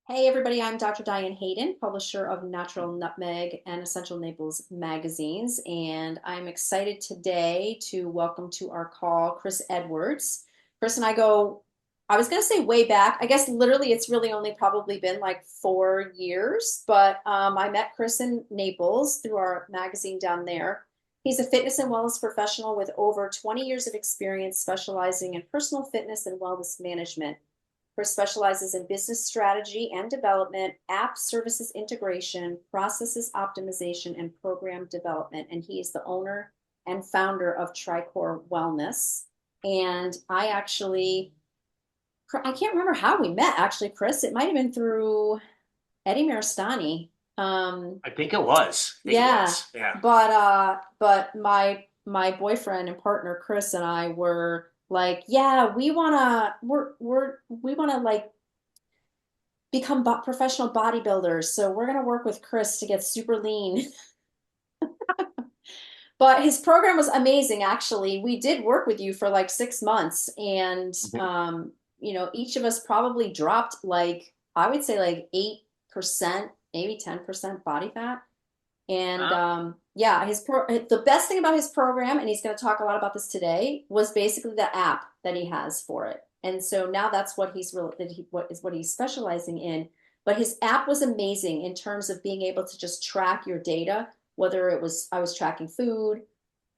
Hey everybody, I'm Dr. Diane Hayden, publisher of Natural Nutmeg and Essential Naples magazines, and I'm excited today to welcome to our call Chris Edwards. Chris and I go, I was going to say way back. I guess literally it's really only probably been like 4 years, but I met Chris in Naples through our magazine down there. He's a fitness and wellness professional with over 20 years of experience specializing in personal fitness and wellness management. Chris specializes in business strategy and development, app services integration, processes optimization, and program development. And he is the owner and founder of TriCore Wellness. And I can't remember how we met, actually, Chris. It might have been through Eddie Maristani. I think it was. I think it Yeah, was. Yeah. but my boyfriend and partner Chris and I were like, yeah, we wanna like become professional bodybuilders. So we're going to work with Chris to get super lean. But his program was amazing, actually. We did work with you for like 6 months, and Mhm. each of us probably dropped like I would say like 8%, maybe 10% body fat. And Uh, yeah, the best thing about his program, and he's going to talk a lot about this today, was basically the app that he has for it. And so now that's what what he's specializing in. But his app was amazing in terms of being able to just track your data, whether it was I was tracking food.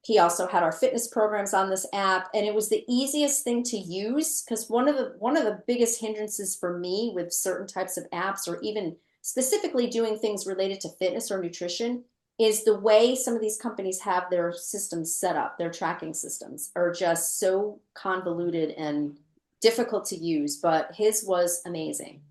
He also had our fitness programs on this app, and it was the easiest thing to use because one of the biggest hindrances for me with certain types of apps or even specifically doing things related to fitness or nutrition is the way some of these companies have their systems set up. Their tracking systems are just so convoluted and difficult to use, but his was amazing.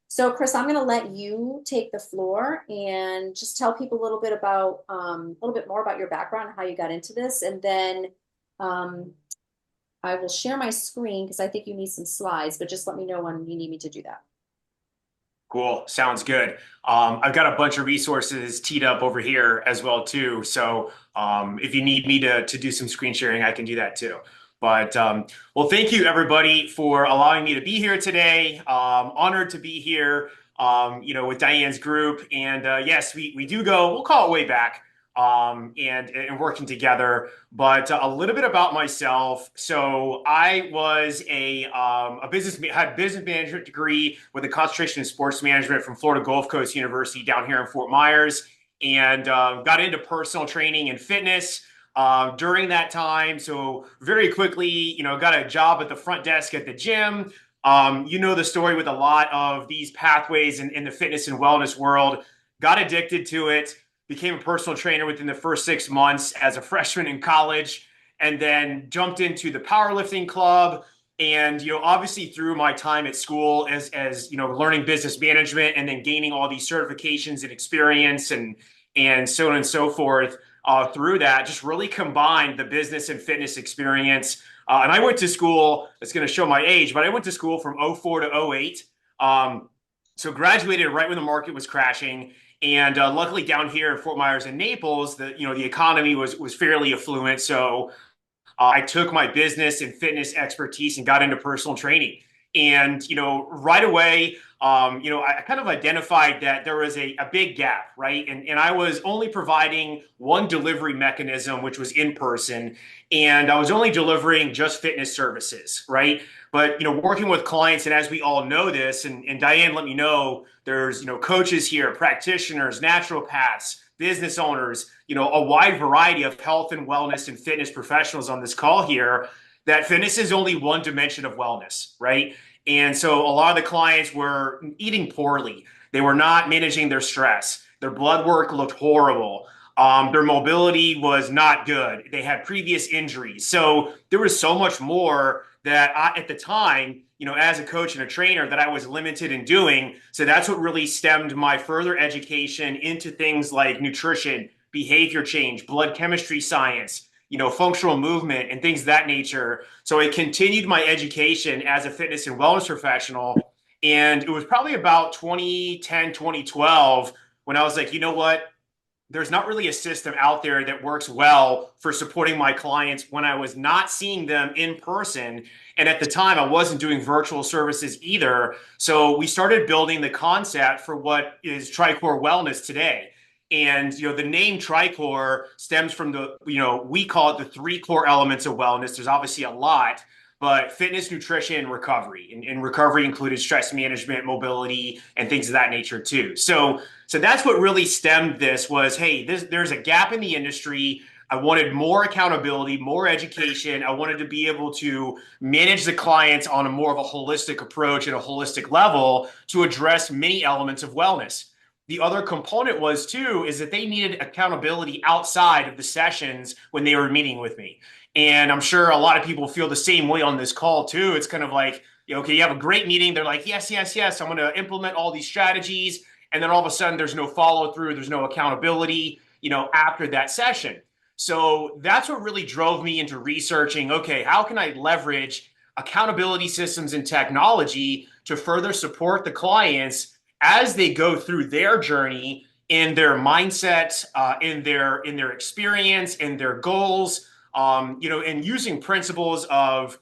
So, Chris, I'm going to let you take the floor and just tell people a little bit about a little bit more about your background and how you got into this, and then um, I will share my screen because I think you need some slides. But just let me know when you need me to do that. cool. Sounds good. I've got a bunch of resources teed up over here as well too. So if you need me to do some screen sharing, I can do that too. But well, thank you everybody for allowing me to be here today. Honored to be here. With Diane's group. And yes, we do go. We'll call it way back. And working together. But a little bit about myself. So I was a had business management degree with a concentration in sports management from Florida Gulf Coast University down here in Fort Myers, and got into personal training and fitness. During that time, so very quickly, got a job at the front desk at the gym. You know the story with a lot of these pathways in the fitness and wellness world. Got addicted to it, became a personal trainer within the first 6 months as a freshman in college, and then jumped into the powerlifting club. And obviously through my time at school as learning business management and then gaining all these certifications and experience and so on and so forth. Through that, just really combined the business and fitness experience. And I went to school. It's going to show my age, but I went to school from '04 to '08. So graduated right when the market was crashing. And luckily down here in Fort Myers and Naples, the economy was fairly affluent. So I took my business and fitness expertise and got into personal training. And right away, I kind of identified that there was a big gap, right? And I was only providing one delivery mechanism, which was in person, and I was only delivering just fitness services, right? But working with clients, and as we all know this, and Diane, let me know, there's coaches here, practitioners, naturopaths, business owners, a wide variety of health and wellness and fitness professionals on this call here. That fitness is only one dimension of wellness, right? And so a lot of the clients were eating poorly. They were not managing their stress. Their blood work looked horrible. Their mobility was not good. They had previous injuries. So there was so much more that at the time, as a coach and a trainer, that I was limited in doing. So that's what really stemmed my further education into things like nutrition, behavior change, blood chemistry science, functional movement and things of that nature. So I continued my education as a fitness and wellness professional. And it was probably about 2010, 2012 when I was like, you know what? there's not really a system out there that works well for supporting my clients when I was not seeing them in person. And at the time, I wasn't doing virtual services either. So we started building the concept for what is TriCore Wellness today. And the name TriCore stems from we call it the three core elements of wellness. There's obviously a lot, but fitness, nutrition, and recovery. And recovery included stress management, mobility, and things of that nature too. So that's what really stemmed this was, hey, there's a gap in the industry. I wanted more accountability, more education. I wanted to be able to manage the clients on a more of a holistic approach at a holistic level to address many elements of wellness. The other component was too, is that they needed accountability outside of the sessions when they were meeting with me. And I'm sure a lot of people feel the same way on this call too. It's kind of like, okay, you have a great meeting. They're like, yes, yes, yes, I'm going to implement all these strategies. And then all of a sudden there's no follow through, there's no accountability, after that session. So that's what really drove me into researching, okay, how can I leverage accountability systems and technology to further support the clients as they go through their journey in their mindset, in their experience, in their goals, and using principles of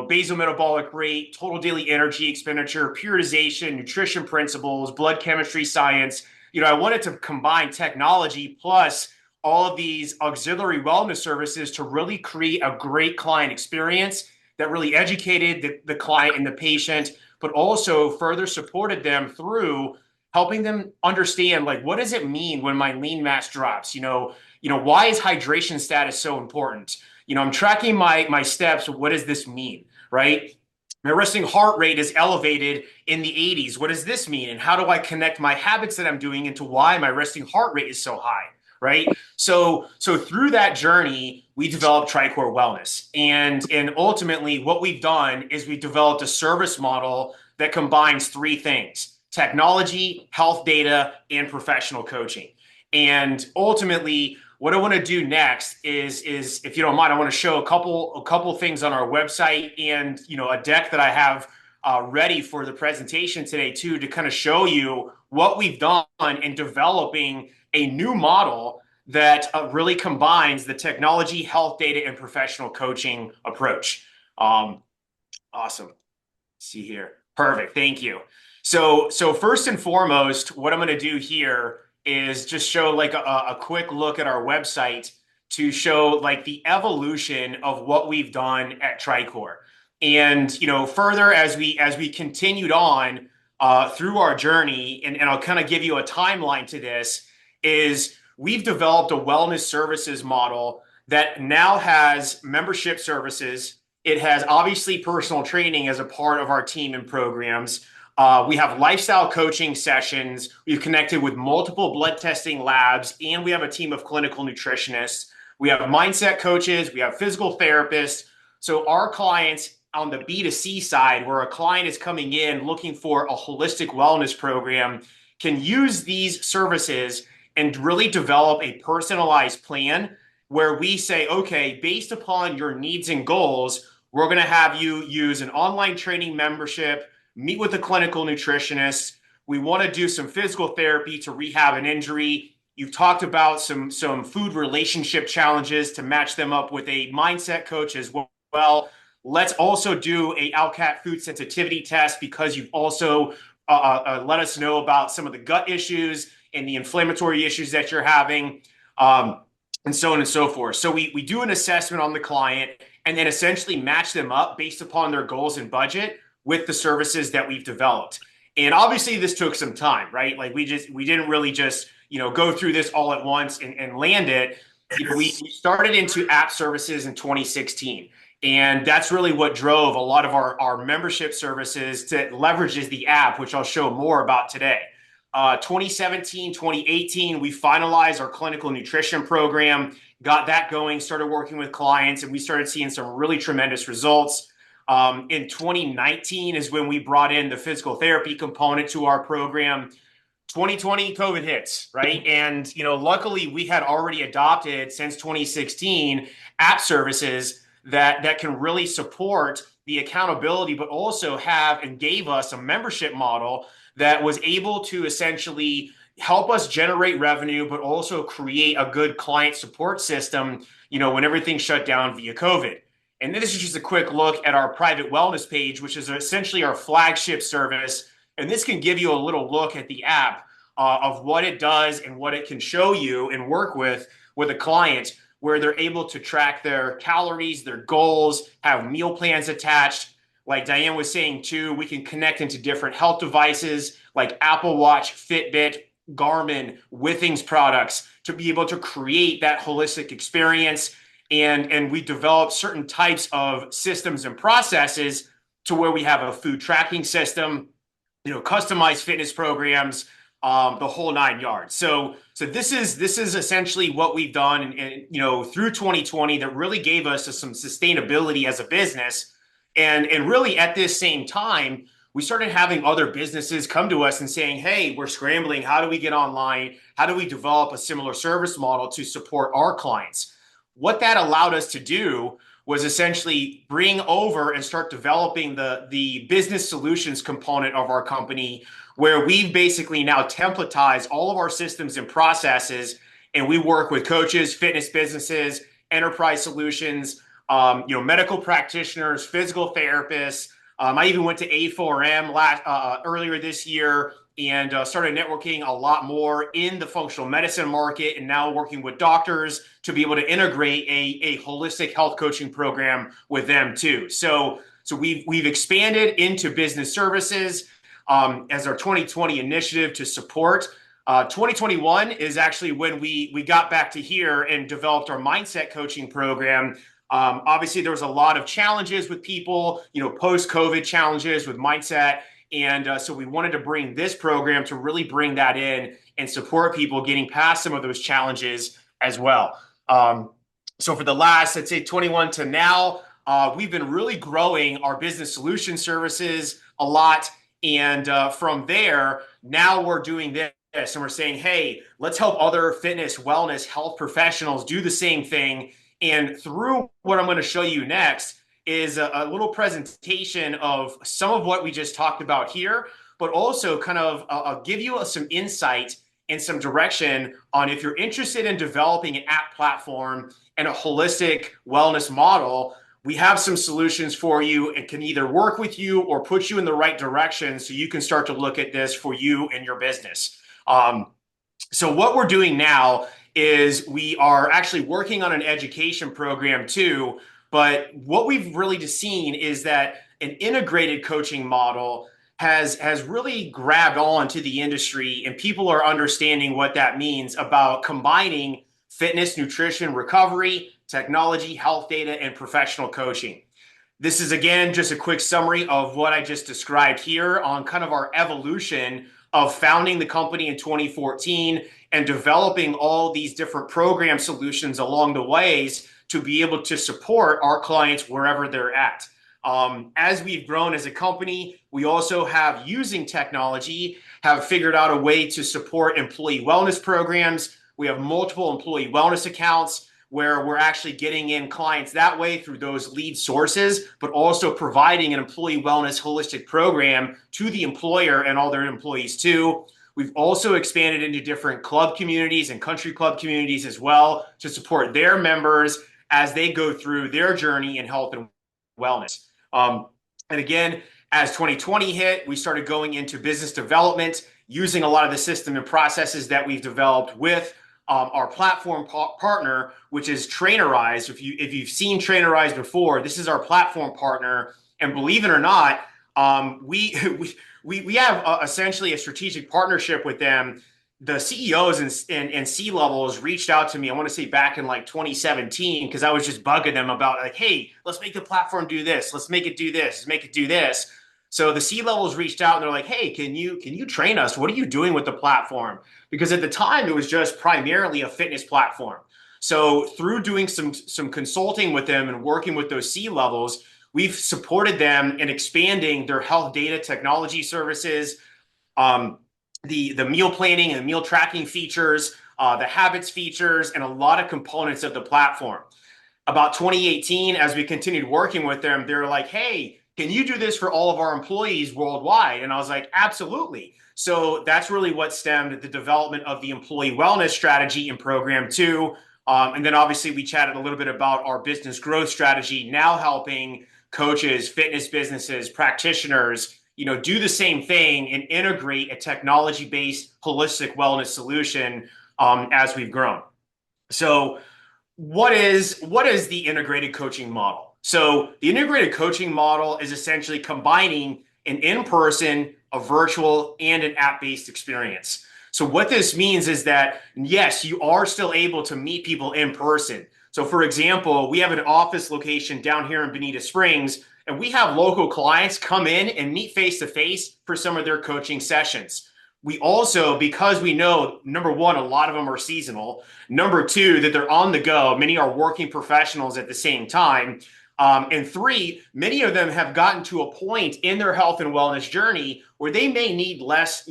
basal metabolic rate, total daily energy expenditure, periodization, nutrition principles, blood chemistry science. I wanted to combine technology plus all of these auxiliary wellness services to really create a great client experience that really educated the client and the patient, but also further supported them through helping them understand, like, what does it mean when my lean mass drops? Why is hydration status so important? I'm tracking my steps. What does this mean, right? My resting heart rate is elevated in the 80s. What does this mean? And how do I connect my habits that I'm doing into why my resting heart rate is so high, right? So through that journey, we developed TriCore Wellness. And ultimately, what we've done is we developed a service model that combines three things: technology, health data, and professional coaching. And ultimately, what I want to do next is if you don't mind, I want to show a couple things on our website and a deck that I have ready for the presentation today too, to kind of show you what we've done in developing a new model that really combines the technology, health data, and professional coaching approach. Awesome. Let's see here. Perfect. Thank you. So first and foremost, what I'm going to do here is just show like a quick look at our website to show like the evolution of what we've done at TriCore. And further as we continued on through our journey, and I'll kind of give you a timeline to this, is we've developed a wellness services model that now has membership services. It has obviously personal training as a part of our team and programs. We have lifestyle coaching sessions. We've connected with multiple blood testing labs, and we have a team of clinical nutritionists. We have mindset coaches. We have physical therapists. So our clients on the B2C side, where a client is coming in looking for a holistic wellness program, can use these services and really develop a personalized plan where we say, okay, based upon your needs and goals, we're going to have you use an online training membership, meet with a clinical nutritionist. We want to do some physical therapy to rehab an injury. You've talked about some food relationship challenges to match them up with a mindset coach as well. Let's also do a LCAT food sensitivity test because you've also let us know about some of the gut issues and the inflammatory issues that you're having, and so on and so forth. So we do an assessment on the client and then essentially match them up based upon their goals and budget with the services that we've developed. And obviously this took some time, right? Like we didn't really just, go through this all at once and land it. We started into app services in 2016. And that's really what drove a lot of our membership services to leverages the app, which I'll show more about today. 2017, 2018, we finalized our clinical nutrition program, got that going, started working with clients, and we started seeing some really tremendous results. In 2019 is when we brought in the physical therapy component to our program. 2020, COVID hits, right? And, luckily we had already adopted since 2016 app services that can really support the accountability, but also have and gave us a membership model that was able to essentially help us generate revenue, but also create a good client support system, when everything shut down via COVID. And this is just a quick look at our private wellness page, which is essentially our flagship service. And this can give you a little look at the app of what it does and what it can show you and work with a client, where they're able to track their calories, their goals, have meal plans attached. Like Diane was saying too, we can connect into different health devices like Apple Watch, Fitbit, Garmin, Withings products to be able to create that holistic experience. And we develop certain types of systems and processes to where we have a food tracking system, customized fitness programs, the whole nine yards. So this is essentially what we've done, and through 2020 that really gave us some sustainability as a business, and really at this same time we started having other businesses come to us and saying, hey, we're scrambling. How do we get online? How do we develop a similar service model to support our clients? What that allowed us to do was essentially bring over and start developing the business solutions component of our company, where we've basically now templatized all of our systems and processes, and we work with coaches, fitness businesses, enterprise solutions, medical practitioners, physical therapists. I even went to A4M earlier this year and started networking a lot more in the functional medicine market, and now working with doctors to be able to integrate a holistic health coaching program with them too. So we've expanded into business services as our 2020 initiative to support. 2021 is actually when we got back to here and developed our mindset coaching program. Obviously, there was a lot of challenges with people, post-COVID challenges with mindset. And so we wanted to bring this program to really bring that in and support people getting past some of those challenges as well. So for the last, let's say 21 to now, we've been really growing our business solution services a lot. And from there, now we're doing this and we're saying, hey, let's help other fitness, wellness, health professionals do the same thing. And through what I'm going to show you next is a little presentation of some of what we just talked about here, but also kind of I'll give you some insight and some direction on if you're interested in developing an app platform and a holistic wellness model. We have some solutions for you and can either work with you or put you in the right direction so you can start to look at this for you and your business. So what we're doing now is we are actually working on an education program too. But what we've really just seen is that an integrated coaching model has really grabbed on to the industry, and people are understanding what that means about combining fitness, nutrition, recovery, technology, health data, and professional coaching. This is, again, just a quick summary of what I just described here on kind of our evolution of founding the company in 2014 and developing all these different program solutions along the ways to be able to support our clients wherever they're at. As we've grown as a company, we also have, using technology, have figured out a way to support employee wellness programs. We have multiple employee wellness accounts where we're actually getting in clients that way through those lead sources, but also providing an employee wellness holistic program to the employer and all their employees too. We've also expanded into different club communities and country club communities as well to support their members as they go through their journey in health and wellness. And again, as 2020 hit, we started going into business development, using a lot of the system and processes that we've developed with our platform partner, which is Trainerize. If you've seen Trainerize before, this is our platform partner. And believe it or not, we have essentially a strategic partnership with them. The CEOs and C-levels reached out to me, I want to say back in like 2017, because I was just bugging them about like, hey, let's make the platform do this. Let's make it do this. Let's make it do this. So the C-levels reached out and they're like, hey, can you train us? What are you doing with the platform? Because at the time, it was just primarily a fitness platform. So through doing some consulting with them and working with those C-levels, we've supported them in expanding their health data technology services, the meal planning and meal tracking features, the habits features, and a lot of components of the platform. About 2018, as we continued working with them, they're like, hey, can you do this for all of our employees worldwide? And I was like, absolutely. So that's really what stemmed the development of the employee wellness strategy and program too. And then obviously we chatted a little bit about our business growth strategy, now helping coaches, fitness businesses, practitioners, do the same thing and integrate a technology-based holistic wellness solution as we've grown. So what is the integrated coaching model? So the integrated coaching model is essentially combining an in-person, a virtual, and an app-based experience. So what this means is that, yes, you are still able to meet people in person. So for example, we have an office location down here in Bonita Springs, and we have local clients come in and meet face-to-face for some of their coaching sessions. We also, because we know, number one, a lot of them are seasonal. Number two, that they're on the go. Many are working professionals at the same time. And three, many of them have gotten to a point in their health and wellness journey where they may need less,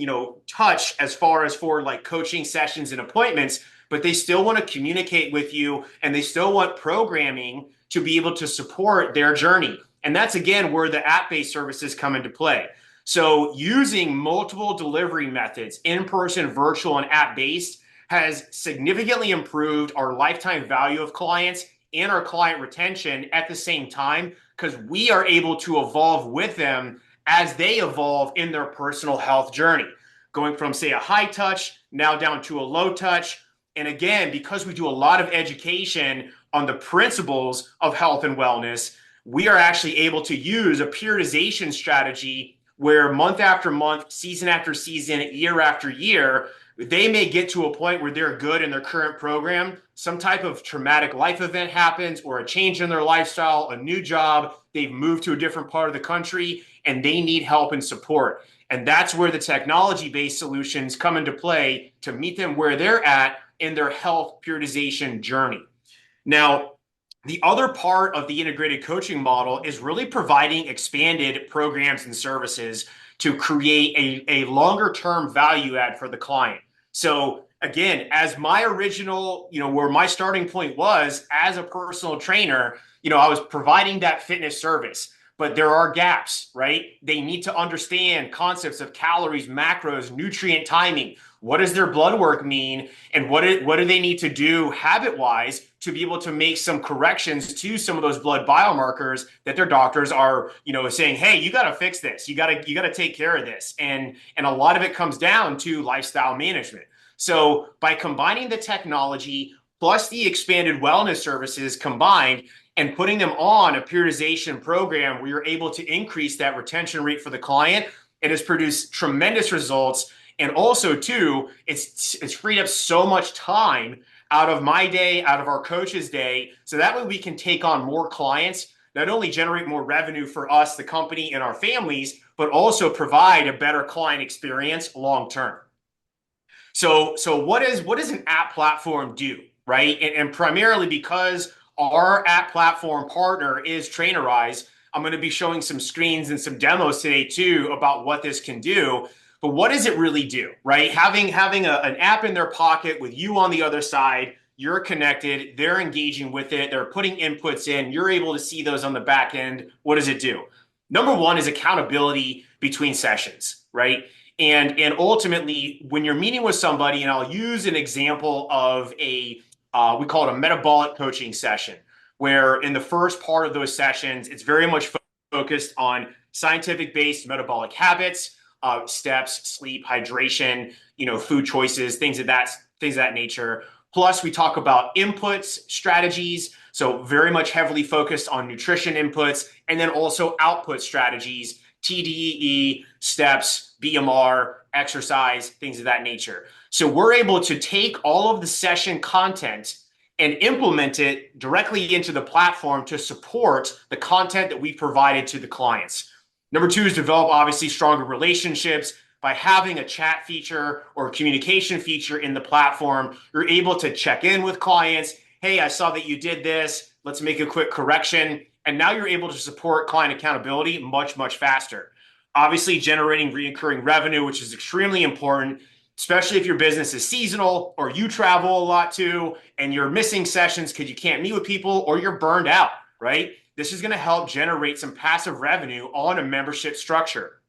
touch as far as for like coaching sessions and appointments, but they still want to communicate with you and they still want programming to be able to support their journey. And that's again where the app-based services come into play. So using multiple delivery methods, in-person, virtual, and app-based, has significantly improved our lifetime value of clients and our client retention at the same time, because we are able to evolve with them as they evolve in their personal health journey, going from, say, a high touch now down to a low touch. And again, because we do a lot of education on the principles of health and wellness, we are actually able to use a periodization strategy where month after month, season after season, year after year, they may get to a point where they're good in their current program. Some type of traumatic life event happens or a change in their lifestyle, a new job, they've moved to a different part of the country, and they need help and support. And that's where the technology-based solutions come into play to meet them where they're at in their health periodization journey. Now, the other part of the integrated coaching model is really providing expanded programs and services to create a longer term value add for the client. So again, as my original, where my starting point was as a personal trainer, I was providing that fitness service, but there are gaps, right? They need to understand concepts of calories, macros, nutrient timing. What does their blood work mean? And what do they need to do habit-wise to be able to make some corrections to some of those blood biomarkers that their doctors are, saying, hey, you got to fix this. You got to take care of this. And a lot of it comes down to lifestyle management. So by combining the technology plus the expanded wellness services combined and putting them on a periodization program where you're able to increase that retention rate for the client, it has produced tremendous results. And also, too, it's freed up so much time out of my day, out of our coach's day, so that way we can take on more clients, not only generate more revenue for us, the company, and our families, but also provide a better client experience long term. So what does an app platform do, right? And primarily because our app platform partner is Trainerize, I'm going to be showing some screens and some demos today too about what this can do. But what does it really do, right? Having an app in their pocket with you on the other side, you're connected, they're engaging with it, they're putting inputs in, you're able to see those on the back end. What does it do? Number one is accountability between sessions, right? And ultimately, when you're meeting with somebody, and I'll use an example of we call it a metabolic coaching session, where in the first part of those sessions, it's very much focused on scientific-based metabolic habits, steps, sleep, hydration, food choices, things of that nature. Plus, we talk about inputs, strategies, so very much heavily focused on nutrition inputs, and then also output strategies, TDEE, steps, BMR, exercise, things of that nature. So we're able to take all of the session content and implement it directly into the platform to support the content that we provided to the clients. Number two is develop, obviously, stronger relationships. By having a chat feature or a communication feature in the platform, you're able to check in with clients. Hey, I saw that you did this. Let's make a quick correction. And now you're able to support client accountability much, much faster. Obviously, generating recurring revenue, which is extremely important, especially if your business is seasonal or you travel a lot too, and you're missing sessions because you can't meet with people or you're burned out, right? this is going to help generate some passive revenue on a membership structure,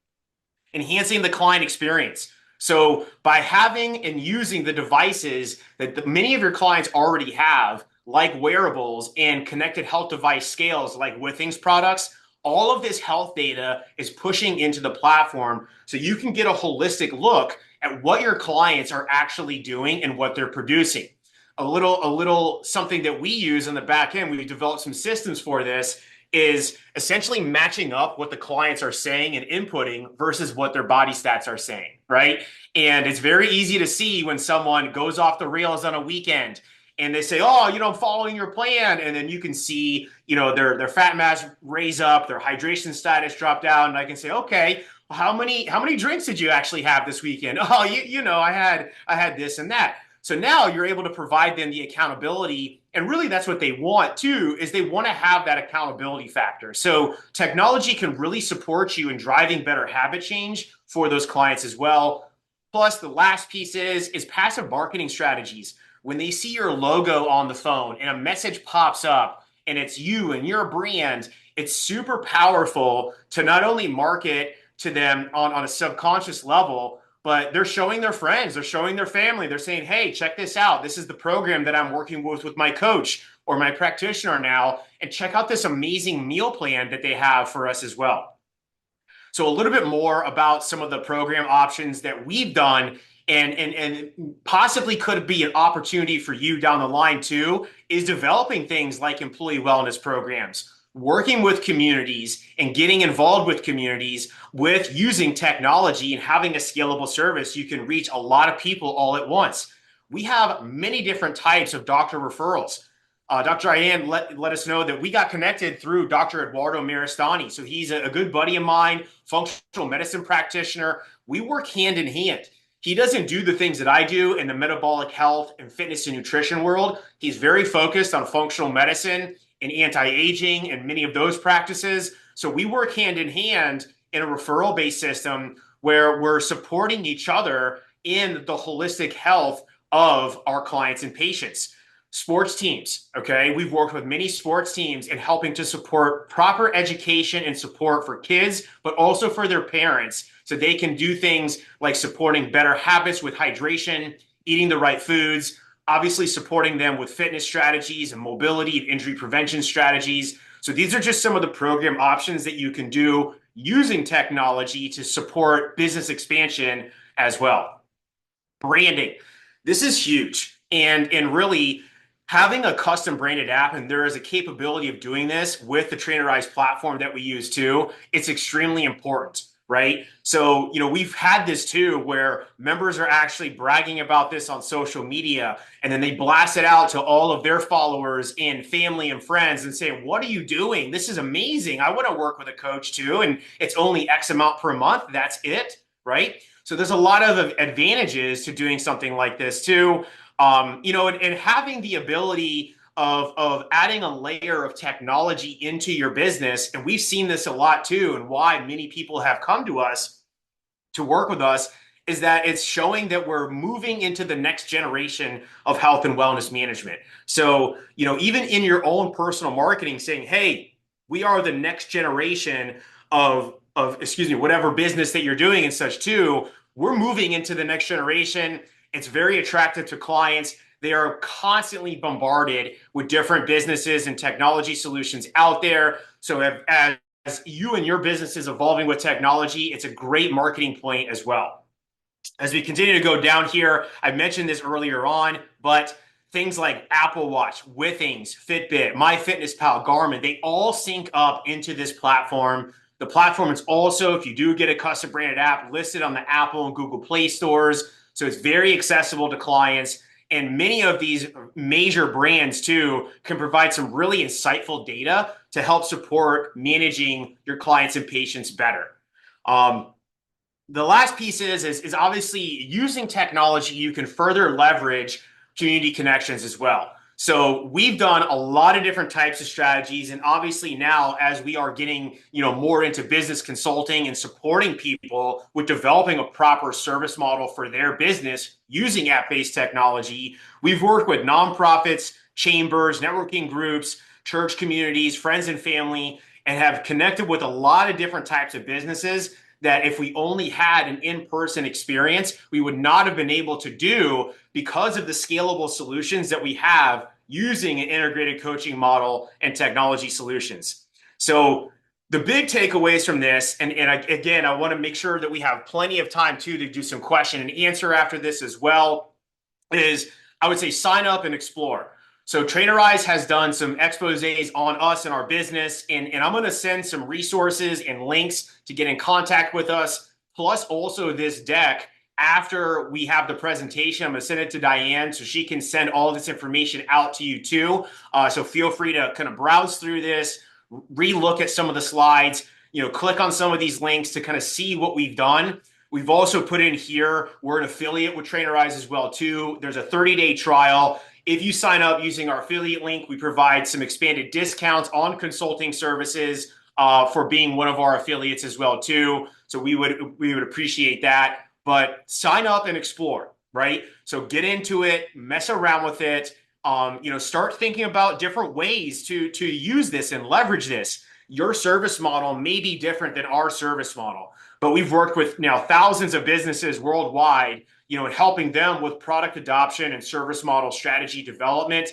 enhancing the client experience. So by having and using the devices that many of your clients already have, like wearables and connected health device scales like Withings products, all of this health data is pushing into the platform so you can get a holistic look at what your clients are actually doing and what they're producing. A little something that we use on the back end, we've developed some systems for this, is essentially matching up what the clients are saying and inputting versus what their body stats are saying, right? And it's very easy to see when someone goes off the rails on a weekend and they say, oh, I'm following your plan. And then you can see, their fat mass raise up, their hydration status drop down. And I can say, okay, how many drinks did you actually have this weekend? Oh, I had this and that. So now you're able to provide them the accountability. And really that's what they want too, is they want to have that accountability factor. So technology can really support you in driving better habit change for those clients as well. Plus the last piece is passive marketing strategies. When they see your logo on the phone and a message pops up and it's you and your brand, it's super powerful to not only market to them on a subconscious level, but they're showing their friends, they're showing their family, they're saying, hey, check this out. This is the program that I'm working with my coach or my practitioner now, and check out this amazing meal plan that they have for us as well. So a little bit more about some of the program options that we've done and possibly could be an opportunity for you down the line too, is developing things like employee wellness programs, working with communities and getting involved with communities with using technology and having a scalable service. You can reach a lot of people all at once. We have many different types of doctor referrals. Dr. Ian let us know that we got connected through Dr. Eduardo Maristani. So he's a good buddy of mine, functional medicine practitioner. We work hand in hand. He doesn't do the things that I do in the metabolic health and fitness and nutrition world. He's very focused on functional medicine and anti-aging and many of those practices. So we work hand in hand in a referral-based system where we're supporting each other in the holistic health of our clients and patients. Sports teams, okay? We've worked with many sports teams in helping to support proper education and support for kids, but also for their parents, so they can do things like supporting better habits with hydration, eating the right foods, obviously supporting them with fitness strategies and mobility and injury prevention strategies. So these are just some of the program options that you can do using technology to support business expansion as well. Branding. This is huge. And really, having a custom branded app, and there is a capability of doing this with the Trainerize platform that we use too, it's extremely important, right? So, we've had this too, where members are actually bragging about this on social media, and then they blast it out to all of their followers and family and friends and say, what are you doing? This is amazing. I want to work with a coach too. And it's only X amount per month. That's it, right? So there's a lot of advantages to doing something like this too. And having the ability of adding a layer of technology into your business. And we've seen this a lot too, and why many people have come to us to work with us is that it's showing that we're moving into the next generation of health and wellness management. So, even in your own personal marketing saying, hey, we are the next generation of whatever business that you're doing and such too, we're moving into the next generation. It's very attractive to clients. They are constantly bombarded with different businesses and technology solutions out there. So as you and your business is evolving with technology, it's a great marketing point as well. As we continue to go down here, I mentioned this earlier on, but things like Apple Watch, Withings, Fitbit, MyFitnessPal, Garmin, they all sync up into this platform. The platform is also, if you do get a custom branded app, listed on the Apple and Google Play stores. So it's very accessible to clients. And many of these major brands too can provide some really insightful data to help support managing your clients and patients better. The last piece is obviously using technology, you can further leverage community connections as well. So we've done a lot of different types of strategies. And obviously now, as we are getting more into business consulting and supporting people with developing a proper service model for their business using app-based technology, we've worked with nonprofits, chambers, networking groups church communities, friends and family, and have connected with a lot of different types of businesses that if we only had an in-person experience, we would not have been able to do because of the scalable solutions that we have using an integrated coaching model and technology solutions. So the big takeaways from this, again, I want to make sure that we have plenty of time too to do some question and answer after this as well, is I would say sign up and explore. So Trainerize has done some exposés on us and our business, and I'm going to send some resources and links to get in contact with us, plus also this deck. After we have the presentation, I'm going to send it to Diane so she can send all this information out to you too. So feel free to kind of browse through this, re-look at some of the slides, click on some of these links to kind of see what we've done. We've also put in here, we're an affiliate with Trainerize as well too. There's a 30-day trial. If you sign up using our affiliate link, we provide some expanded discounts on consulting services for being one of our affiliates as well too. So we would appreciate that. But sign up and explore, right? So get into it, mess around with it. Start thinking about different ways to use this and leverage this. Your service model may be different than our service model, but we've worked with now thousands of businesses worldwide, and helping them with product adoption and service model strategy development.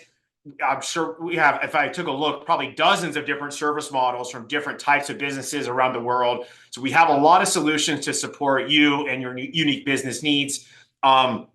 I'm sure we have, if I took a look, probably dozens of different service models from different types of businesses around the world. So we have a lot of solutions to support you and your unique business needs. Try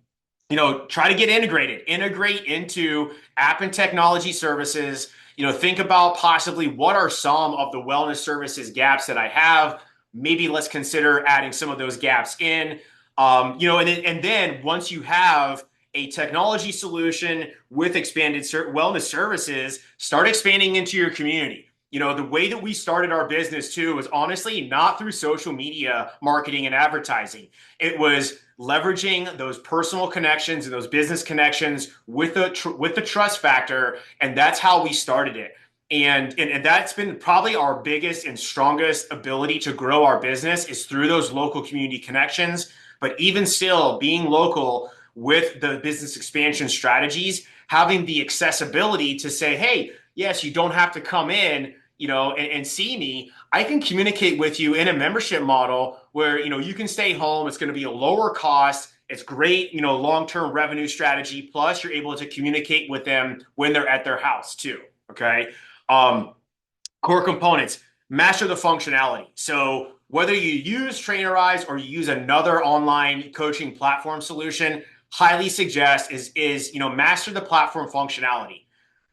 to get integrate into app and technology services. Think about possibly what are some of the wellness services gaps that I have. Maybe let's consider adding some of those gaps in. And then once you have a technology solution with expanded wellness services, start expanding into your community. The way that we started our business too was honestly not through social media marketing and advertising. It was leveraging those personal connections and those business connections with the trust factor, and that's how we started it. And that's been probably our biggest and strongest ability to grow our business is through those local community connections. But even still, being local with the business expansion strategies, having the accessibility to say, hey, yes, you don't have to come in, and see me. I can communicate with you in a membership model where, you can stay home. It's going to be a lower cost. It's great, long-term revenue strategy. Plus, you're able to communicate with them when they're at their house too. Okay. Core components, master the functionality. So whether you use Trainerize or you use another online coaching platform solution, highly suggest is master the platform functionality.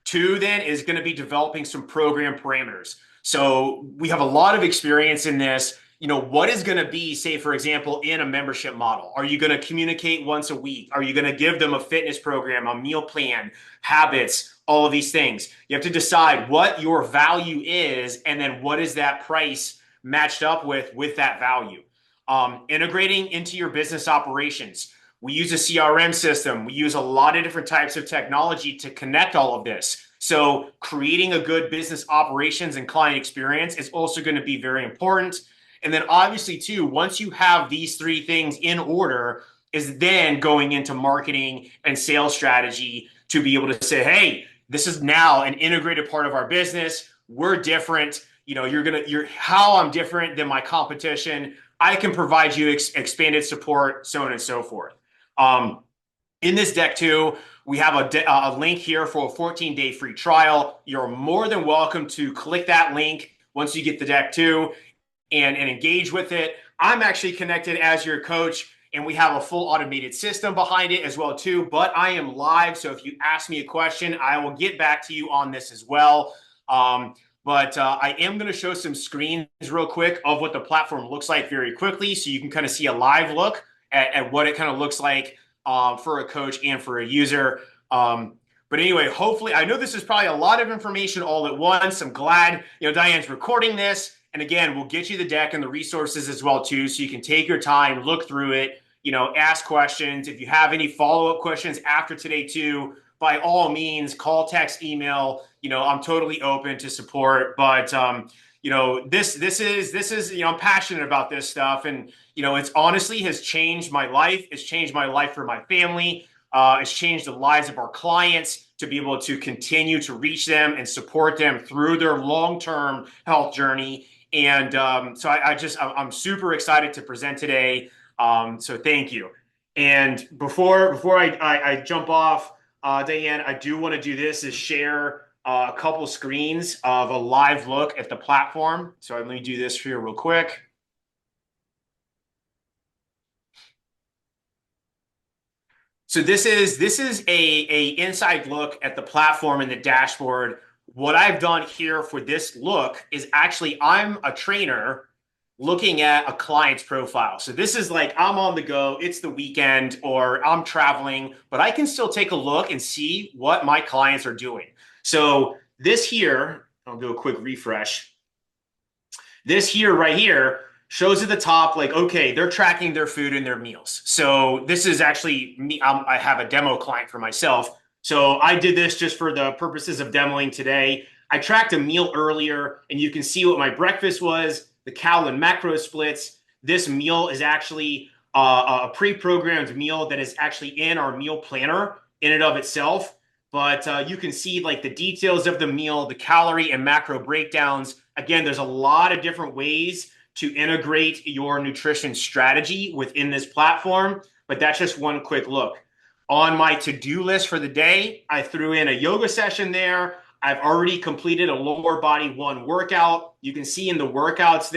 2 then is going to be developing some program parameters. So we have a lot of experience in this. What is going to be, say, for example, in a membership model? Are you going to communicate once a week? Are you going to give them a fitness program, a meal plan, habits, all of these things? You have to decide what your value is, and then what is that price matched up with that value. Integrating into your business operations. We use a CRM system. We use a lot of different types of technology to connect all of this. So creating a good business operations and client experience is also going to be very important. And then obviously too, once you have these 3 things in order, is then going into marketing and sales strategy to be able to say, hey, this is now an integrated part of our business. We're different. You're how I'm different than my competition. I can provide you expanded support, so on and so forth. In this deck too, we have a link here for a 14-day free trial. You're more than welcome to click that link once you get the deck too and engage with it. I'm actually connected as your coach, and we have a full automated system behind it as well too, but I am live. So if you ask me a question, I will get back to you on this as well. But I am going to show some screens real quick of what the platform looks like very quickly, so you can kind of see a live look at what it kind of looks like for a coach and for a user. But anyway, hopefully, I know this is probably a lot of information all at once. I'm glad, Diane's recording this. And again, we'll get you the deck and the resources as well too, so you can take your time, look through it, ask questions. If you have any follow-up questions after today too, by all means, call, text, email. I'm totally open to support. But this is I'm passionate about this stuff, and it's honestly has changed my life. It's changed my life for my family. It's changed the lives of our clients to be able to continue to reach them and support them through their long-term health journey. And so I'm super excited to present today. So thank you. And before I jump off, Diane, I do want to do this is share a couple screens of a live look at the platform. So let me do this for you real quick. So this is a inside look at the platform and the dashboard. What I've done here for this look is actually I'm a trainer looking at a client's profile. So this is like I'm on the go, it's the weekend, or I'm traveling, but I can still take a look and see what my clients are doing. So this here, I'll do a quick refresh. This here right here shows at the top, like, okay, they're tracking their food and their meals. So this is actually me. I have a demo client for myself. So I did this just for the purposes of demoing today. I tracked a meal earlier, and you can see what my breakfast was, the cal and macro splits. This meal is actually a pre-programmed meal that is actually in our meal planner in and of itself. But you can see like the details of the meal, the calorie and macro breakdowns. Again, there's a lot of different ways to integrate your nutrition strategy within this platform, but that's just one quick look. On my to-do list for the day, I threw in a yoga session there. I've already completed a lower body one workout. You can see in the workouts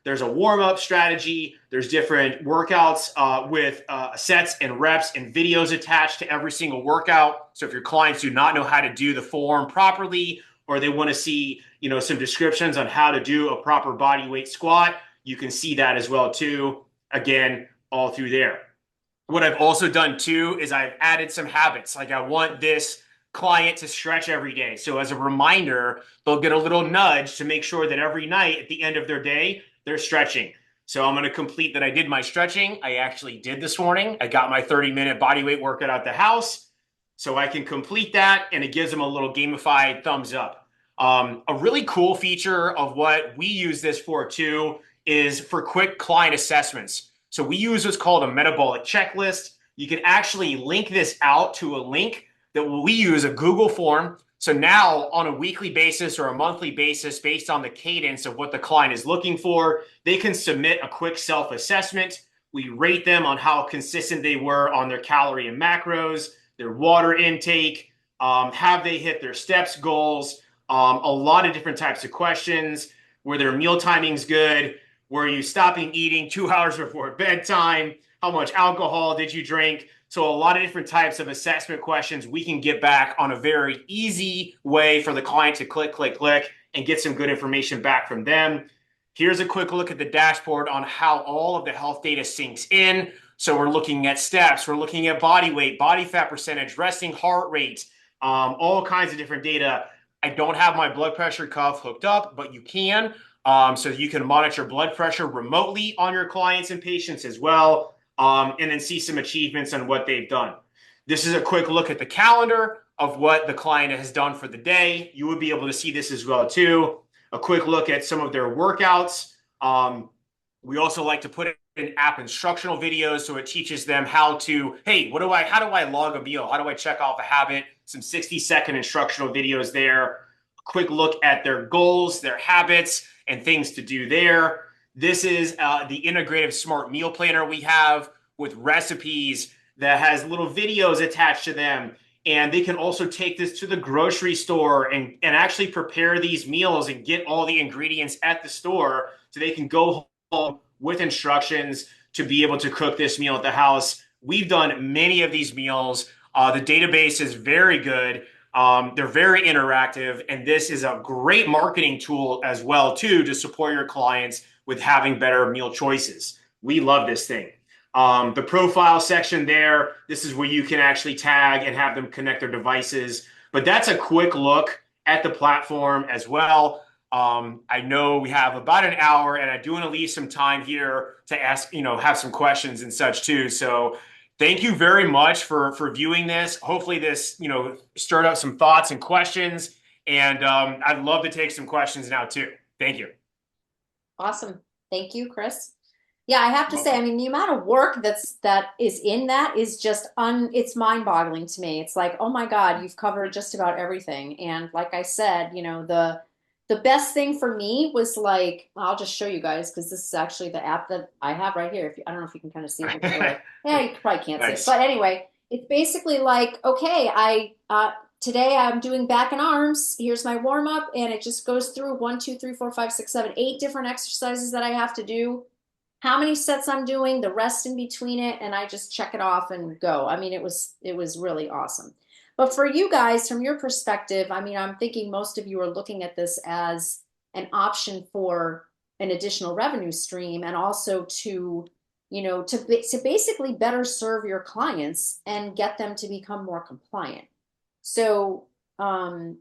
there's a warm-up strategy. There's different workouts with sets and reps and videos attached to every single workout. So if your clients do not know how to do the form properly, or they want to see, some descriptions on how to do a proper body weight squat, you can see that as well too. Again, all through there. What I've also done too is I've added some habits. Like I want this client to stretch every day. So as a reminder, they'll get a little nudge to make sure that every night at the end of their day, they're stretching. So I'm going to complete that I did my stretching. I actually did this morning. I got my 30-minute body weight workout out the house. So I can complete that, and it gives them a little gamified thumbs up. A really cool feature of what we use this for too is for quick client assessments. So we use what's called a metabolic checklist. You can actually link this out to a link that we use, a Google form. So now on a weekly basis or a monthly basis, based on the cadence of what the client is looking for, they can submit a quick self-assessment. We rate them on how consistent they were on their calorie and macros, their water intake, have they hit their steps goals, a lot of different types of questions. Were their meal timings good? Were you stopping eating 2 hours before bedtime? How much alcohol did you drink? So a lot of different types of assessment questions we can get back on a very easy way for the client to click, click, click, and get some good information back from them. Here's a quick look at the dashboard on how all of the health data syncs in. So we're looking at steps, we're looking at body weight, body fat percentage, resting heart rate, all kinds of different data. I don't have my blood pressure cuff hooked up, but you can. So you can monitor blood pressure remotely on your clients and patients as well, and then see some achievements on what they've done. This is a quick look at the calendar of what the client has done for the day. You would be able to see this as well too. A quick look at some of their workouts. We also like to put in app instructional videos, so it teaches them how to, hey, how do I log a meal? How do I check off a habit? Some 60-second instructional videos there. A quick look at their goals, their habits, and things to do there. This is the integrative smart meal planner we have with recipes that has little videos attached to them. And they can also take this to the grocery store and actually prepare these meals and get all the ingredients at the store so they can go home with instructions to be able to cook this meal at the house. We've done many of these meals. The database is very good. They're very interactive, and this is a great marketing tool as well too to support your clients with having better meal choices. We love this thing. The profile section there, this is where you can actually tag and have them connect their devices. But that's a quick look at the platform as well. I know we have about an hour, and I do want to leave some time here to ask, have some questions and such too. So thank you very much for viewing this. Hopefully this, stirred up some thoughts and questions. And I'd love to take some questions now too. Thank you. Awesome. Thank you, Chris. Yeah, I have to say, I mean, the amount of work that is in that is just it's mind-boggling to me. It's like, oh my God, you've covered just about everything. And like I said, the best thing for me was like, I'll just show you guys because this is actually the app that I have right here. If you, I don't know if you can kind of see it with the like, yeah, you probably can't see it. Nice. But anyway, it's basically like, okay, today I'm doing back and arms. Here's my warm up, and it just goes through 1, 2, 3, 4, 5, 6, 7, 8 different exercises that I have to do, how many sets I'm doing, the rest in between it, and I just check it off and go. I mean, it was really awesome. But for you guys, from your perspective, I mean, I'm thinking most of you are looking at this as an option for an additional revenue stream and also to basically better serve your clients and get them to become more compliant. So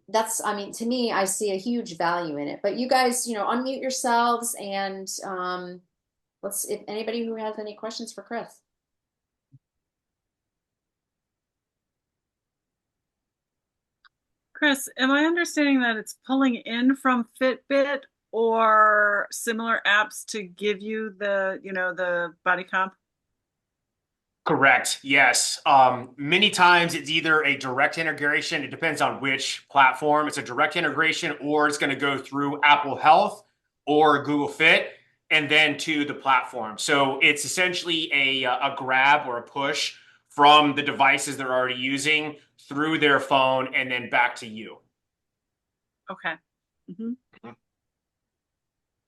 that's, I mean, to me, I see a huge value in it. But you guys, unmute yourselves and let's, if anybody who has any questions for Chris. Chris, am I understanding that it's pulling in from Fitbit or similar apps to give you the body comp? Correct. Yes. Many times it's either a direct integration. It depends on which platform. It's a direct integration, or it's going to go through Apple Health or Google Fit and then to the platform. So it's essentially a grab or a push from the devices they're already using through their phone and then back to you. Okay. Mm-hmm.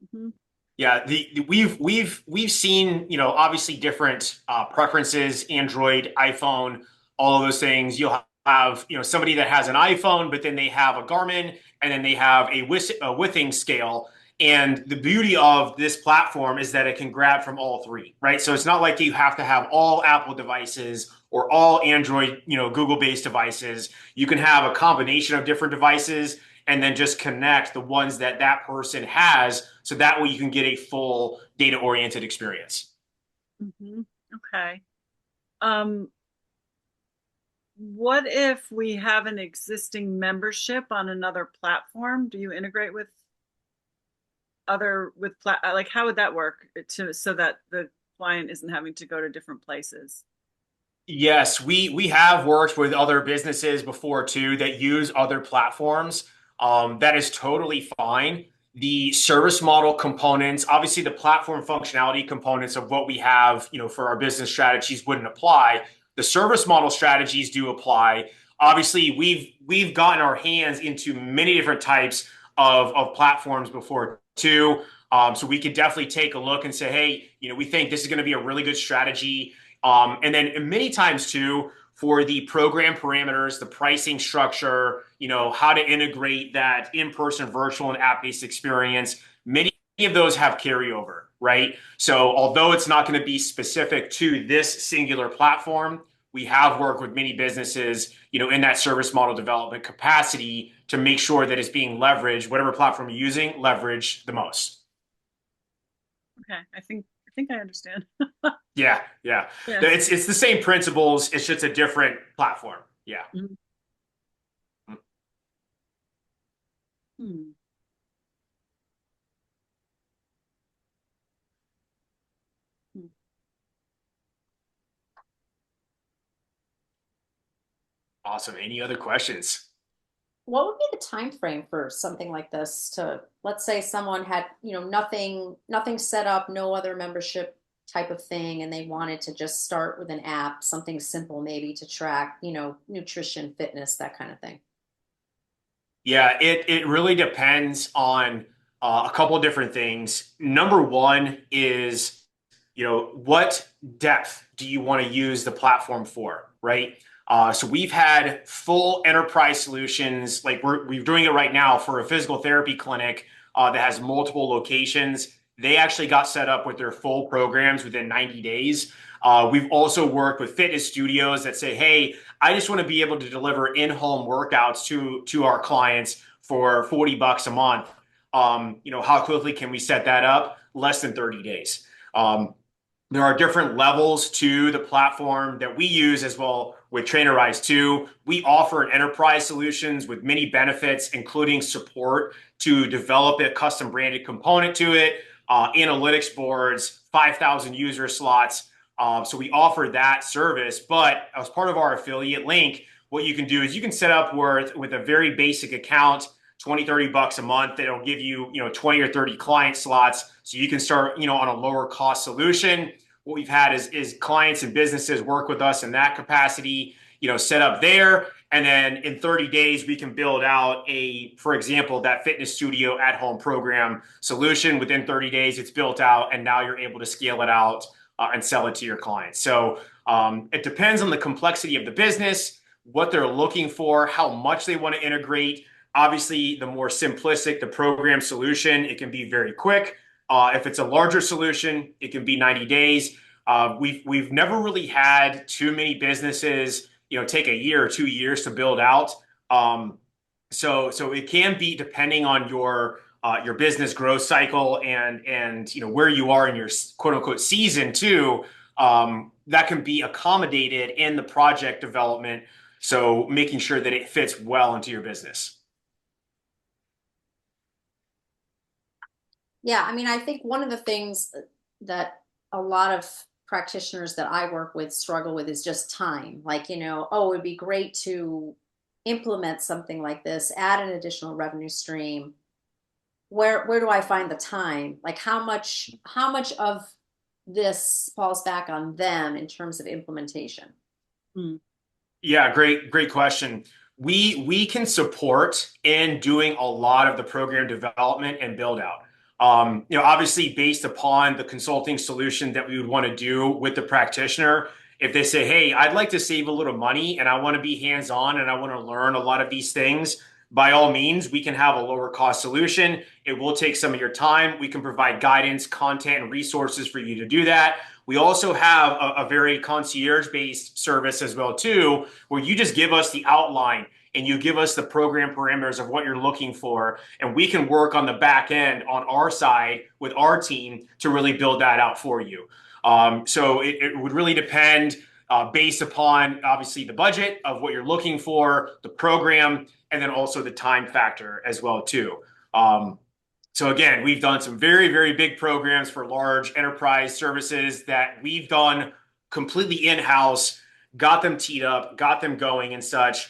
Mm-hmm. Yeah, we've seen, obviously different preferences, Android, iPhone, all of those things. You'll have, somebody that has an iPhone, but then they have a Garmin, and then they have a Withing scale. And the beauty of this platform is that it can grab from all three, right? So it's not like you have to have all Apple devices or all Android, Google-based devices. You can have a combination of different devices and then just connect the ones that that person has, so that way you can get a full data-oriented experience. Mm-hmm. Okay. Um, what if we have an existing membership on another platform? Do you integrate with like how would that work to so that the client isn't having to go to different places? Yes, we have worked with other businesses before too that use other platforms. That is totally fine. The service model components, obviously the platform functionality components of what we have, for our business strategies wouldn't apply. The service model strategies do apply. Obviously, we've gotten our hands into many different types of platforms before too. So we could definitely take a look and say, hey, we think this is going to be a really good strategy. And then many times too, for the program parameters, the pricing structure, how to integrate that in-person, virtual, and app-based experience, many of those have carryover, right? So although it's not going to be specific to this singular platform, we have worked with many businesses, in that service model development capacity to make sure that it's being leveraged, whatever platform you're using, leverage the most. Okay, I think I understand. Yeah, yeah. Yes. It's the same principles. It's just a different platform. Yeah. Mhm. Hmm. Hmm. Awesome. Any other questions? What would be the time frame for something like this to, let's say someone had, nothing set up, no other membership type of thing, and they wanted to just start with an app, something simple maybe to track, nutrition, fitness, that kind of thing. Yeah, it really depends on a couple of different things. Number one is, what depth do you want to use the platform for, right? So we've had full enterprise solutions, like we're doing it right now for a physical therapy clinic that has multiple locations. They actually got set up with their full programs within 90 days. We've also worked with fitness studios that say, hey, I just want to be able to deliver in-home workouts to our clients for $40 a month. How quickly can we set that up? Less than 30 days. There are different levels to the platform that we use as well with Trainerize too. We offer an enterprise solutions with many benefits, including support to develop a custom branded component to it, analytics boards, 5,000 user slots. So we offer that service, but as part of our affiliate link, what you can do is you can set up with a very basic account, 20, $30 a month. It'll give you, 20 or 30 client slots. So you can start, on a lower cost solution. What we've had is clients and businesses work with us in that capacity, set up there. And then in 30 days, we can build out for example, that fitness studio at home program solution. Within 30 days, it's built out, and now you're able to scale it out and sell it to your clients. So it depends on the complexity of the business, what they're looking for, how much they want to integrate. Obviously, the more simplistic the program solution, it can be very quick. If it's a larger solution, it can be 90 days. We've never really had too many businesses, take a year or 2 years to build out. So it can be depending on your business growth cycle and where you are in your quote unquote season too. That can be accommodated in the project development. So making sure that it fits well into your business. Yeah, I mean, I think one of the things that a lot of practitioners that I work with struggle with is just time. Like, oh, it'd be great to implement something like this, add an additional revenue stream. Where do I find the time? Like how much of this falls back on them in terms of implementation? Hmm. Yeah, great question. We can support in doing a lot of the program development and build out. Obviously based upon the consulting solution that we would want to do with the practitioner. If they say, hey, I'd like to save a little money and I want to be hands-on and I want to learn a lot of these things, by all means, we can have a lower cost solution. It will take some of your time. We can provide guidance, content, and resources for you to do that. We also have a very concierge-based service as well too, where you just give us the outline and you give us the program parameters of what you're looking for, and we can work on the back end on our side with our team to really build that out for you. So it would really depend based upon obviously the budget of what you're looking for, the program, and then also the time factor as well too. So again, we've done some very, very big programs for large enterprise services that we've done completely in-house, got them teed up, got them going and such.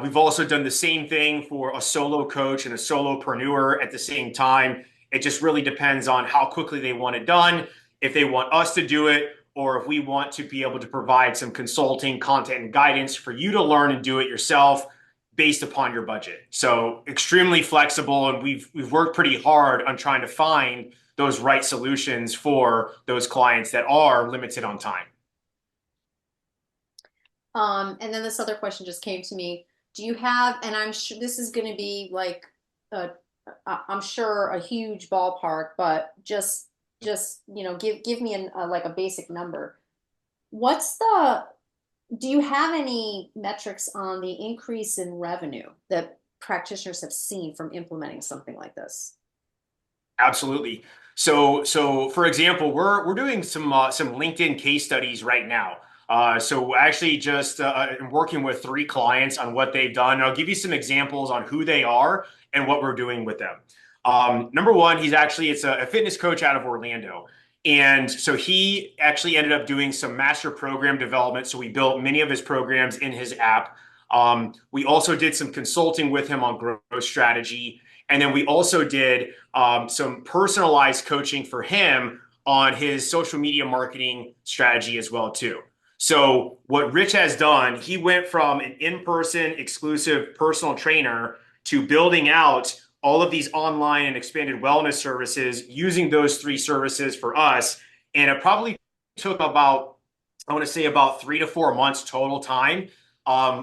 We've also done the same thing for a solo coach and a solopreneur at the same time. It just really depends on how quickly they want it done, if they want us to do it, or if we want to be able to provide some consulting, content, and guidance for you to learn and do it yourself based upon your budget. So extremely flexible, and we've worked pretty hard on trying to find those right solutions for those clients that are limited on time. And then this other question just came to me. Do you have, and I'm sure this is going to be like, I'm sure a huge ballpark, but just give me like a basic number. Do you have any metrics on the increase in revenue that practitioners have seen from implementing something like this? Absolutely. So for example, we're doing some LinkedIn case studies right now. So actually just I'm working with 3 clients on what they've done. And I'll give you some examples on who they are and what we're doing with them. Number one, it's a fitness coach out of Orlando. And so he actually ended up doing some master program development. So we built many of his programs in his app. We also did some consulting with him on growth strategy. And then we also did some personalized coaching for him on his social media marketing strategy as well too. So what Rich has done, he went from an in-person exclusive personal trainer to building out all of these online and expanded wellness services using those 3 services for us. And it probably took about 3 to 4 months total time.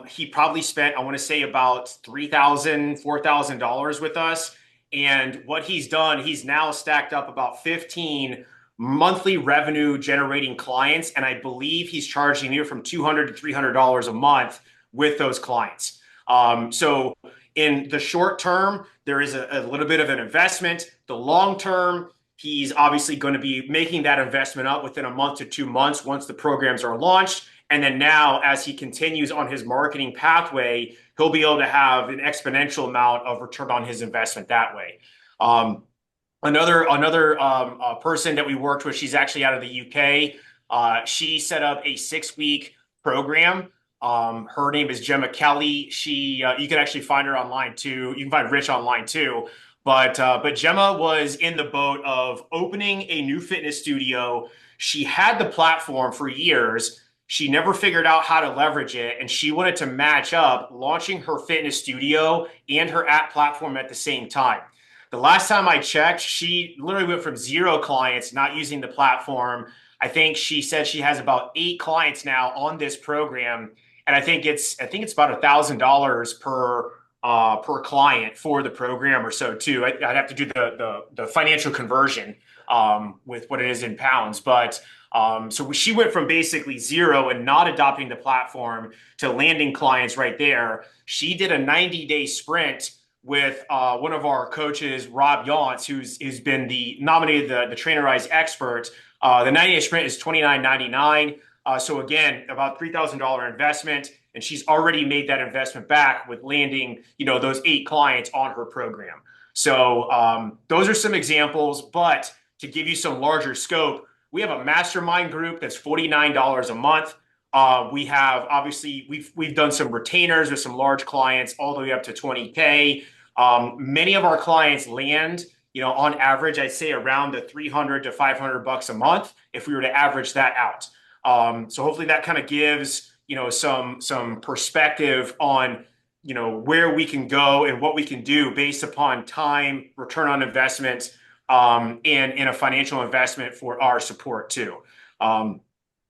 He probably spent, I want to say about $3,000, $4,000 with us. And what he's done, he's now stacked up about 15 monthly revenue generating clients. And I believe he's charging anywhere from $200 to $300 a month with those clients. So in the short term, there is a little bit of an investment. The long term, he's obviously going to be making that investment up within a month to 2 months once the programs are launched. And then now, as he continues on his marketing pathway, he'll be able to have an exponential amount of return on his investment that way. Another person that we worked with, she's actually out of the UK. She set up a 6 week program. Her name is Gemma Kelly. She you can actually find her online too. You can find Rich online too. But Gemma was in the boat of opening a new fitness studio. She had the platform for years. She never figured out how to leverage it, and she wanted to match up launching her fitness studio and her app platform at the same time. The last time I checked, she literally went from 0 clients not using the platform. I think she said she has about 8 clients now on this program, and I think it's about $1,000 per client for the program or so too. I'd have to do the financial conversion with what it is in pounds, but so she went from basically 0 and not adopting the platform to landing clients right there. She did a 90-day sprint with one of our coaches, Rob Yauntz, who's been nominated the Trainerize expert. The 90-day sprint is $29.99. So again, about $3,000 investment, and she's already made that investment back with landing, those 8 clients on her program. So those are some examples, but to give you some larger scope, we have a mastermind group that's $49 a month. We have obviously we've done some retainers with some large clients all the way up to 20K. Many of our clients land, on average, I'd say around the 300 to 500 bucks a month if we were to average that out. So hopefully that kind of gives, some perspective on, where we can go and what we can do based upon time, return on investment, and a financial investment for our support too.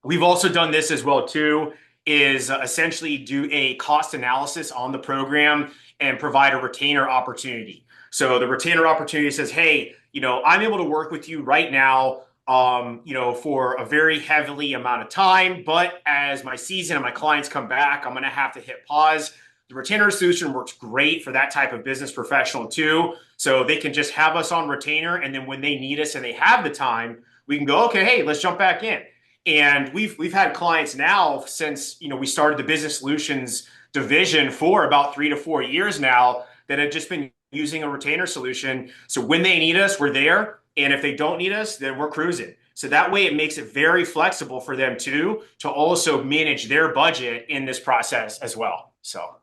We've also done this as well too, is essentially do a cost analysis on the program and provide a retainer opportunity. So the retainer opportunity says, hey, I'm able to work with you right now, for a very heavily amount of time, but as my season and my clients come back, I'm going to have to hit pause. The retainer solution works great for that type of business professional too. So they can just have us on retainer, and then when they need us and they have the time, we can go, okay, hey, let's jump back in. And we've had clients now since we started the business solutions division for about 3 to 4 years now that have just been using a retainer solution. So when they need us, we're there. And if they don't need us, then we're cruising. So that way it makes it very flexible for them too, to also manage their budget in this process as well. So.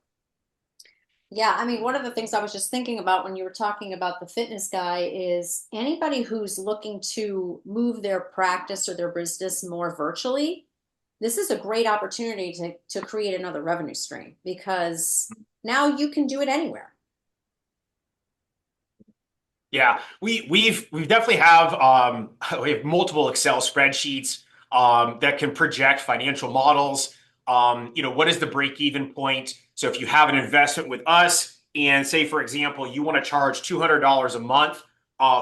Yeah, I mean, one of the things I was just thinking about when you were talking about the fitness guy is anybody who's looking to move their practice or their business more virtually, this is a great opportunity to create another revenue stream because now you can do it anywhere. Yeah, we've definitely have we have multiple Excel spreadsheets that can project financial models. What is the break even point? So if you have an investment with us, and say for example you want to charge $200 a month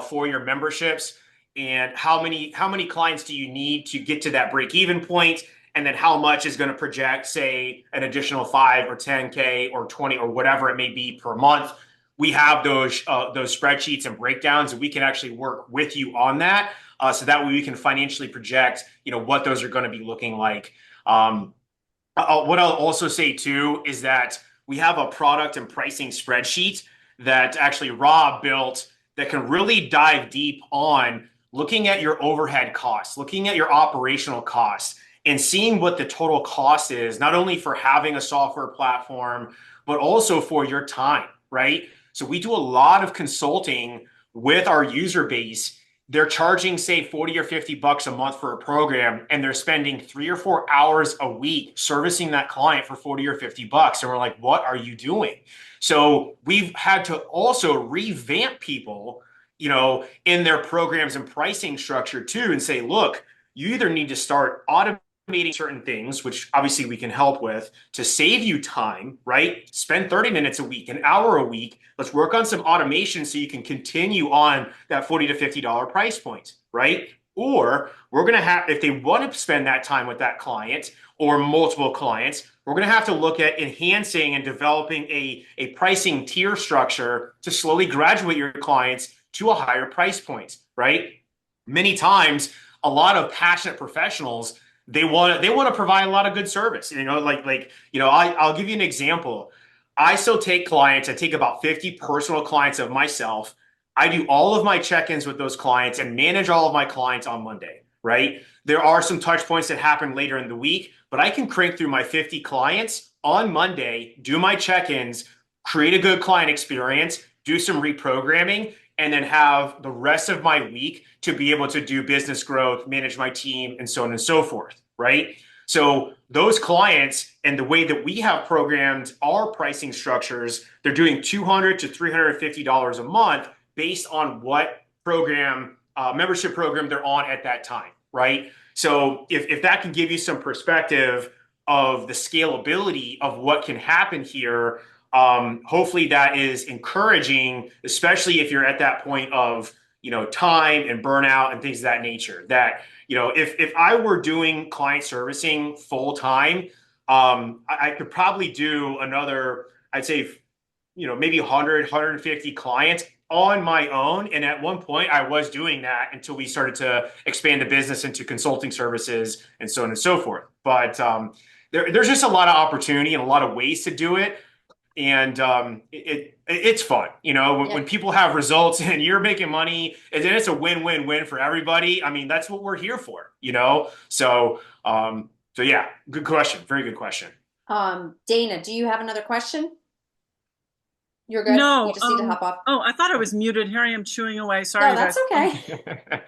for your memberships, and how many clients do you need to get to that break even point? And then how much is going to project, say, an additional 5 or 10K or 20 or whatever it may be per month. We have those spreadsheets and breakdowns, and we can actually work with you on that. So that way we can financially project, what those are going to be looking like. What I'll also say too is that we have a product and pricing spreadsheet that actually Rob built that can really dive deep on looking at your overhead costs, looking at your operational costs, and seeing what the total cost is, not only for having a software platform, but also for your time, right? So we do a lot of consulting with our user base. They're charging, say, 40 or 50 bucks a month for a program, and they're spending 3 or 4 hours a week servicing that client for 40 or 50 bucks. And we're like, what are you doing? So we've had to also revamp people, in their programs and pricing structure too, and say, look, you either need to start automating certain things, which obviously we can help with, to save you time, right? Spend 30 minutes a week, an hour a week. Let's work on some automation so you can continue on that $40 to $50 price point, right? Or we're going to have, if they want to spend that time with that client or multiple clients, we're going to have to look at enhancing and developing a pricing tier structure to slowly graduate your clients to a higher price point, right? Many times, a lot of passionate professionals, they want to provide a lot of good service. I'll give you an example. I still take clients. I take about 50 personal clients of myself. I do all of my check-ins with those clients and manage all of my clients on Monday, right? There are some touch points that happen later in the week, but I can crank through my 50 clients on Monday, do my check-ins, create a good client experience, do some reprogramming, and then have the rest of my week to be able to do business growth, manage my team, and so on and so forth, right? So those clients and the way that we have programmed our pricing structures, they're doing $200 to $350 a month based on what program, membership program they're on at that time, right? So if that can give you some perspective of the scalability of what can happen here, hopefully that is encouraging, especially if you're at that point of, time and burnout and things of that nature. That, if I were doing client servicing full time, I could probably do another, I'd say, maybe 100, 150 clients on my own. And at one point, I was doing that until we started to expand the business into consulting services and so on and so forth. But there's just a lot of opportunity and a lot of ways to do it. And it's fun, when people have results and you're making money, and then it's a win-win-win for everybody. I mean, that's what we're here for, So, so yeah, good question. Very good question. Dana, do you have another question? You're good? No. You just need to hop off. Oh, I thought I was muted. Here I am chewing away. Sorry, No, that's guys. okay.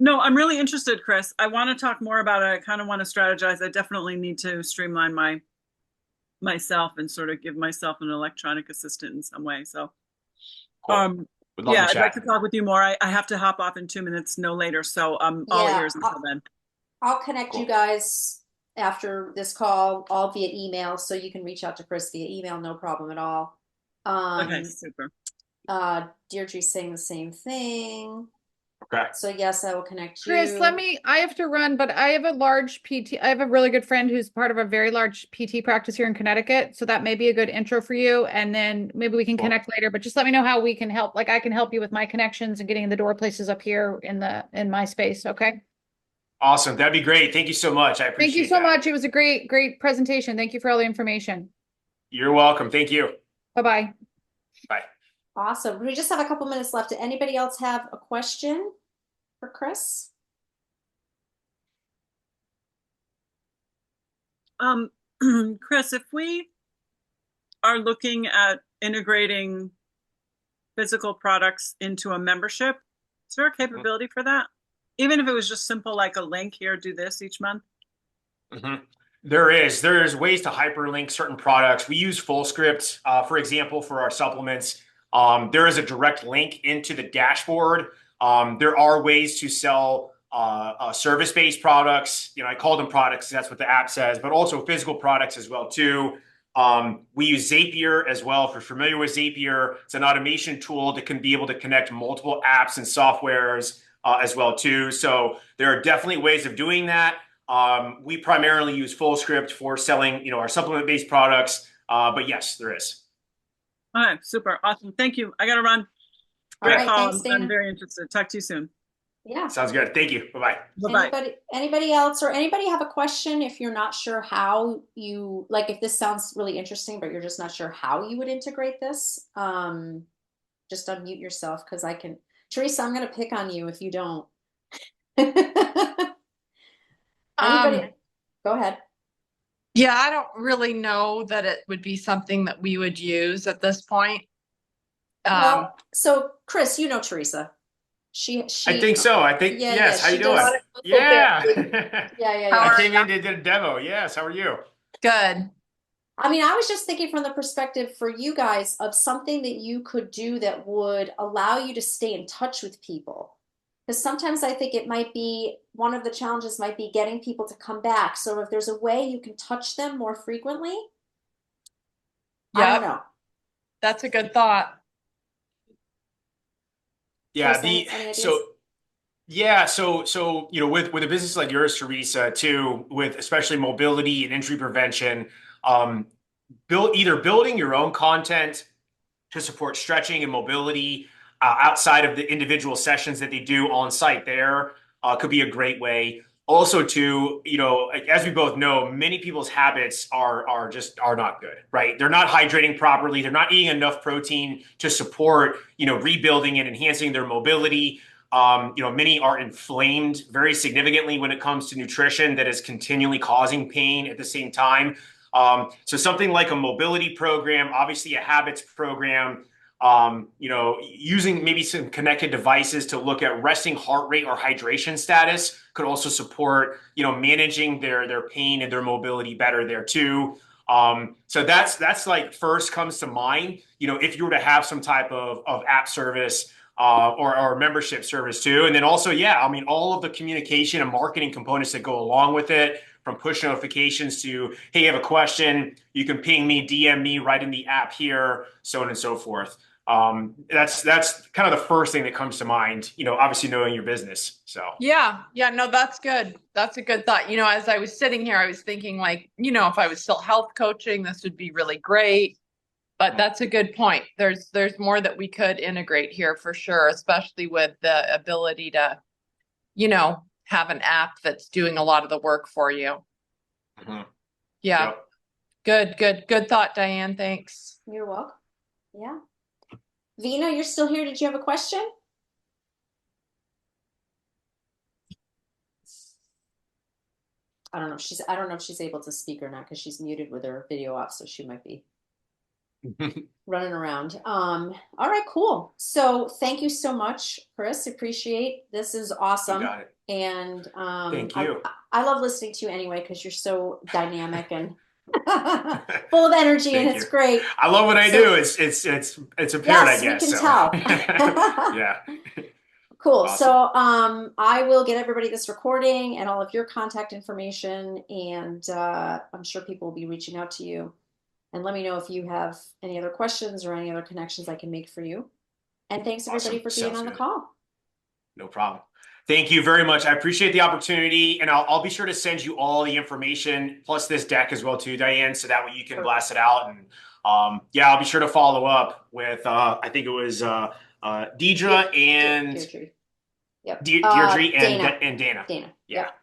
No, I'm really interested, Chris. I want to talk more about it. I kind of want to strategize. I definitely need to streamline myself and sort of give myself an electronic assistant in some way. So, Cool. yeah, I'd like to talk with you more. I have to hop off in 2 minutes, no later. So I'm all ears until then. I'll connect you guys after this call, all via email, so you can reach out to Chris via email, no problem at all. Okay, super. Deirdre's saying the same thing. Okay. So yes, I will connect you. Chris, I have to run, but I have a large PT. I have a really good friend who's part of a very large PT practice here in Connecticut. So that may be a good intro for you. And then maybe we can connect later, but just let me know how we can help. Like I can help you with my connections and getting in the door places up here in my space. Okay. Awesome. That'd be great. Thank you so much. I appreciate it. Thank you so much. It was a great presentation. Thank you for all the information. You're welcome. Thank you. Bye-bye. Bye. Awesome. We just have a couple minutes left. Did anybody else have a question for Chris? Chris, if we are looking at integrating physical products into a membership, is there a capability for that? Even if it was just simple, like a link here, do this each month? Mm-hmm. There's ways to hyperlink certain products. We use FullScript, for example, for our supplements. There is a direct link into the dashboard. There are ways to sell service-based products. I call them products. That's what the app says, but also physical products as well too. We use Zapier as well. If you're familiar with Zapier, it's an automation tool that can be able to connect multiple apps and softwares as well too. So there are definitely ways of doing that. We primarily use FullScript for selling, our supplement-based products. But yes, there is. All right, super, awesome. Thank you. I got to run. Great call. Thanks, Dana. I'm very interested. Talk to you soon. Yeah. Sounds good. Thank you. Bye-bye. Bye-bye. Anybody else or anybody have a question if you're not sure how you, like if this sounds really interesting, but you're just not sure how you would integrate this, just unmute yourself because I can. Teresa, I'm going to pick on you if you don't. Anybody? Go ahead. Yeah, I don't really know that it would be something that we would use at this point. Well, so Chris, you know Teresa. She I think so. I think yes. How you doing? Yeah. I came in to do a demo. Yes. How are you? Good. I mean, I was just thinking from the perspective for you guys of something that you could do that would allow you to stay in touch with people. Because sometimes I think it might be one of the challenges might be getting people to come back. So if there's a way you can touch them more frequently, I don't know. That's a good thought. Yeah. With a business like yours, Teresa, too, with especially mobility and injury prevention, building your own content to support stretching and mobility outside of the individual sessions that they do on site there could be a great way. also too, like, as we both know, many people's habits are not good, right? They're not hydrating properly. They're not eating enough protein to support, rebuilding and enhancing their mobility. Many are inflamed very significantly when it comes to nutrition that is continually causing pain at the same time. So something like a mobility program, obviously a habits program, using maybe some connected devices to look at resting heart rate or hydration status could also support, managing their pain and their mobility better there too. So that's like first comes to mind, if you were to have some type of app service, or membership service too. And then also, yeah, I mean, all of the communication and marketing components that go along with it, from push notifications to, hey, you have a question, you can ping me, DM me right in the app here, so on and so forth. That's kind of the first thing that comes to mind, obviously knowing your business. So Yeah. No, that's good. That's a good thought. As I was sitting here, I was thinking like, if I was still health coaching, this would be really great. But that's a good point. There's more that we could integrate here for sure, especially with the ability to, have an app that's doing a lot of the work for you. Mhm. Yeah. Yep. Good thought, Diane. Thanks. You're welcome. Yeah. Vina, you're still here. Did you have a question? I don't know if she's able to speak or not because she's muted with her video off, so she might be running around. All right, cool. So thank you so much, Chris. Appreciate this. Is awesome. You got it. And Thank you. I love listening to you anyway because you're so dynamic and full of energy, and it's great. I love what I do. It's apparent, yes, I guess. we can tell. Yeah. Cool. Awesome. So I will get everybody this recording and all of your contact information, and I'm sure people will be reaching out to you. And let me know if you have any other questions or any other connections I can make for you. And thanks everybody for being on the call. No problem. Thank you very much. I appreciate the opportunity, and I'll be sure to send you all the information plus this deck as well too, Diane, so that way you can blast it out. And I'll be sure to follow up with I think it was Deidre and Deirdre. Yep. Deirdre Dana. and Dana. Dana. Yeah. Yep.